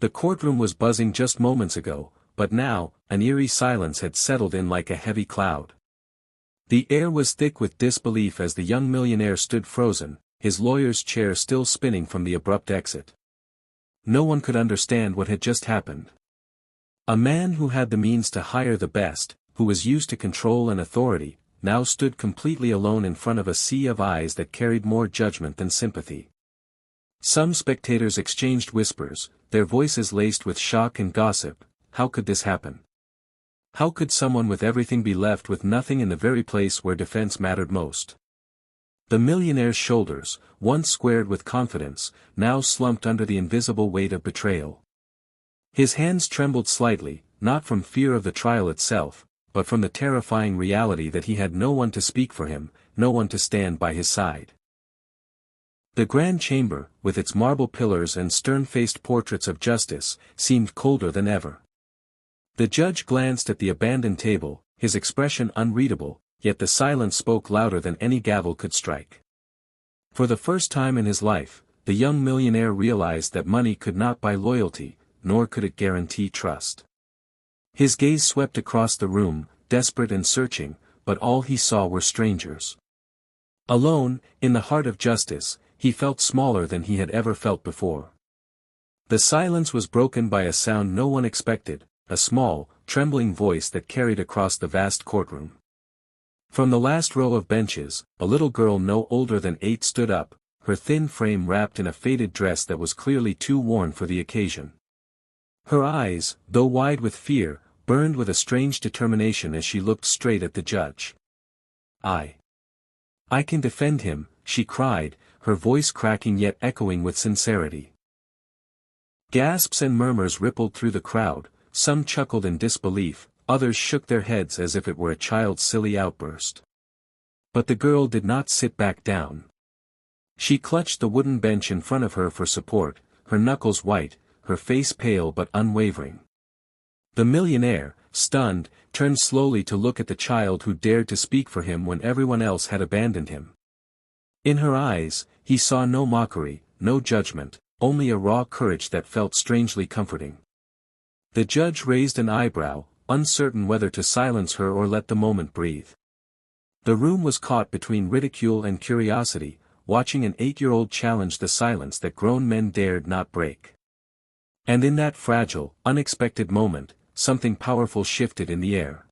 The courtroom was buzzing just moments ago, but now, an eerie silence had settled in like a heavy cloud. The air was thick with disbelief as the young millionaire stood frozen, his lawyer's chair still spinning from the abrupt exit. No one could understand what had just happened. A man who had the means to hire the best, who was used to control and authority, now stood completely alone in front of a sea of eyes that carried more judgment than sympathy. Some spectators exchanged whispers, their voices laced with shock and gossip. How could this happen? How could someone with everything be left with nothing in the very place where defense mattered most? The millionaire's shoulders, once squared with confidence, now slumped under the invisible weight of betrayal. His hands trembled slightly, not from fear of the trial itself, but from the terrifying reality that he had no one to speak for him, no one to stand by his side. The grand chamber, with its marble pillars and stern-faced portraits of justice, seemed colder than ever. The judge glanced at the abandoned table, his expression unreadable, yet the silence spoke louder than any gavel could strike. For the first time in his life, the young millionaire realized that money could not buy loyalty, nor could it guarantee trust. His gaze swept across the room, desperate and searching, but all he saw were strangers. Alone, in the heart of justice, he felt smaller than he had ever felt before. The silence was broken by a sound no one expected, a small, trembling voice that carried across the vast courtroom. From the last row of benches, a little girl no older than 8 stood up, her thin frame wrapped in a faded dress that was clearly too worn for the occasion. Her eyes, though wide with fear, burned with a strange determination as she looked straight at the judge. I can defend him," she cried, her voice cracking yet echoing with sincerity. Gasps and murmurs rippled through the crowd, some chuckled in disbelief, others shook their heads as if it were a child's silly outburst. But the girl did not sit back down. She clutched the wooden bench in front of her for support, her knuckles white, her face pale but unwavering. The millionaire, stunned, turned slowly to look at the child who dared to speak for him when everyone else had abandoned him. In her eyes, he saw no mockery, no judgment, only a raw courage that felt strangely comforting. The judge raised an eyebrow, uncertain whether to silence her or let the moment breathe. The room was caught between ridicule and curiosity, watching an 8-year-old challenge the silence that grown men dared not break. And in that fragile, unexpected moment, something powerful shifted in the air.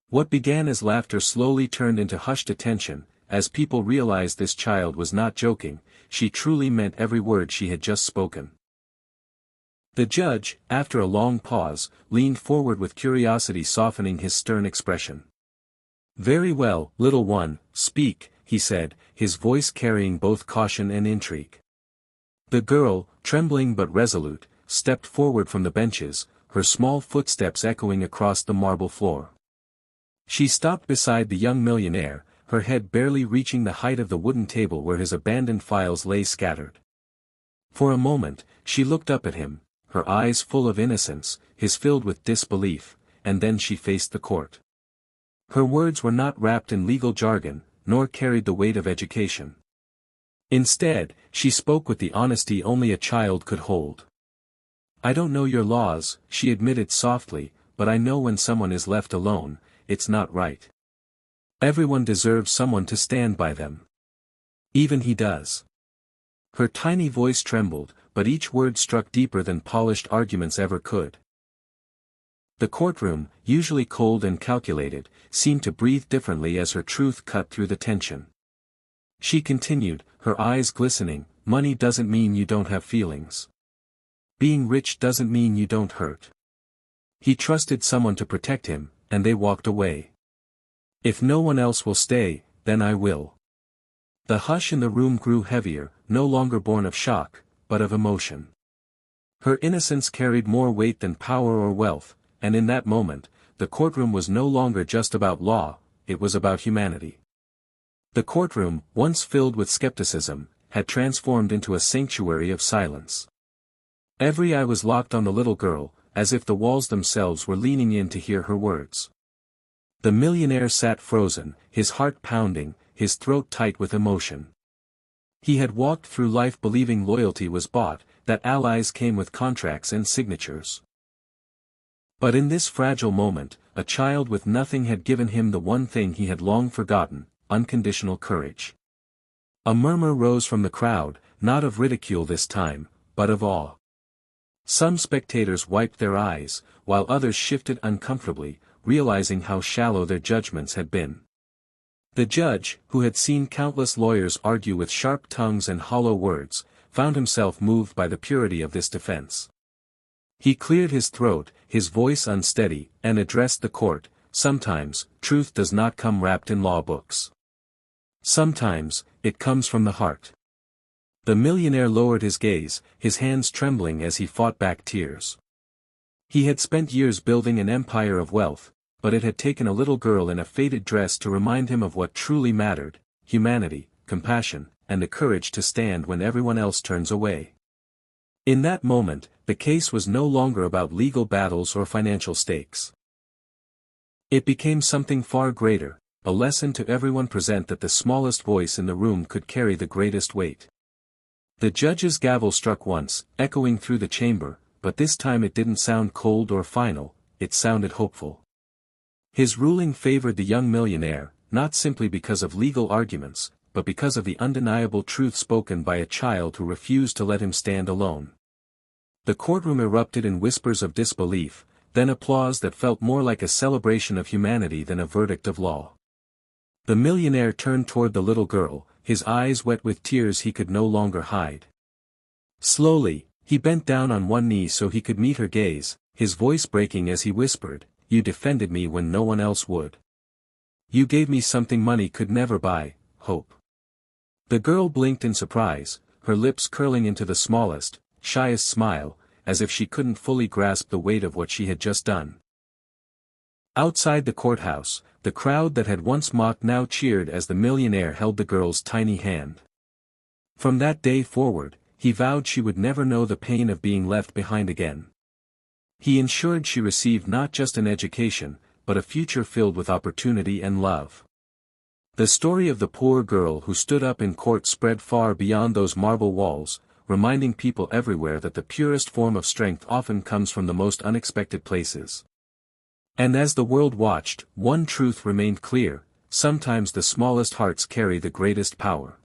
What began as laughter slowly turned into hushed attention, as people realized this child was not joking, she truly meant every word she had just spoken. The judge, after a long pause, leaned forward with curiosity softening his stern expression. "Very well, little one, speak," he said, his voice carrying both caution and intrigue. The girl, trembling but resolute, stepped forward from the benches, her small footsteps echoing across the marble floor. She stopped beside the young millionaire, her head barely reaching the height of the wooden table where his abandoned files lay scattered. For a moment, she looked up at him, her eyes full of innocence, his filled with disbelief, and then she faced the court. Her words were not wrapped in legal jargon, nor carried the weight of education. Instead, she spoke with the honesty only a child could hold. "I don't know your laws," she admitted softly, "but I know when someone is left alone, it's not right. Everyone deserves someone to stand by them. Even he does." Her tiny voice trembled, but each word struck deeper than polished arguments ever could. The courtroom, usually cold and calculated, seemed to breathe differently as her truth cut through the tension. She continued, her eyes glistening, "Money doesn't mean you don't have feelings. Being rich doesn't mean you don't hurt." He trusted someone to protect him, and they walked away. "If no one else will stay, then I will." The hush in the room grew heavier, no longer born of shock, but of emotion. Her innocence carried more weight than power or wealth, and in that moment, the courtroom was no longer just about law, it was about humanity. The courtroom, once filled with skepticism, had transformed into a sanctuary of silence. Every eye was locked on the little girl, as if the walls themselves were leaning in to hear her words. The millionaire sat frozen, his heart pounding, his throat tight with emotion. He had walked through life believing loyalty was bought, that allies came with contracts and signatures. But in this fragile moment, a child with nothing had given him the one thing he had long forgotten: unconditional courage. A murmur rose from the crowd, not of ridicule this time, but of awe. Some spectators wiped their eyes, while others shifted uncomfortably, realizing how shallow their judgments had been. The judge, who had seen countless lawyers argue with sharp tongues and hollow words, found himself moved by the purity of this defense. He cleared his throat, his voice unsteady, and addressed the court. Sometimes, truth does not come wrapped in law books. Sometimes, it comes from the heart. The millionaire lowered his gaze, his hands trembling as he fought back tears. He had spent years building an empire of wealth, but it had taken a little girl in a faded dress to remind him of what truly mattered: humanity, compassion, and the courage to stand when everyone else turns away. In that moment, the case was no longer about legal battles or financial stakes. It became something far greater, a lesson to everyone present that the smallest voice in the room could carry the greatest weight. The judge's gavel struck once, echoing through the chamber, but this time it didn't sound cold or final, it sounded hopeful. His ruling favored the young millionaire, not simply because of legal arguments, but because of the undeniable truth spoken by a child who refused to let him stand alone. The courtroom erupted in whispers of disbelief, then applause that felt more like a celebration of humanity than a verdict of law. The millionaire turned toward the little girl, his eyes wet with tears he could no longer hide. Slowly, he bent down on one knee so he could meet her gaze, his voice breaking as he whispered, "You defended me when no one else would. You gave me something money could never buy: hope." The girl blinked in surprise, her lips curling into the smallest, shyest smile, as if she couldn't fully grasp the weight of what she had just done. Outside the courthouse, the crowd that had once mocked now cheered as the millionaire held the girl's tiny hand. From that day forward, he vowed she would never know the pain of being left behind again. He ensured she received not just an education, but a future filled with opportunity and love. The story of the poor girl who stood up in court spread far beyond those marble walls, reminding people everywhere that the purest form of strength often comes from the most unexpected places. And as the world watched, one truth remained clear: sometimes the smallest hearts carry the greatest power.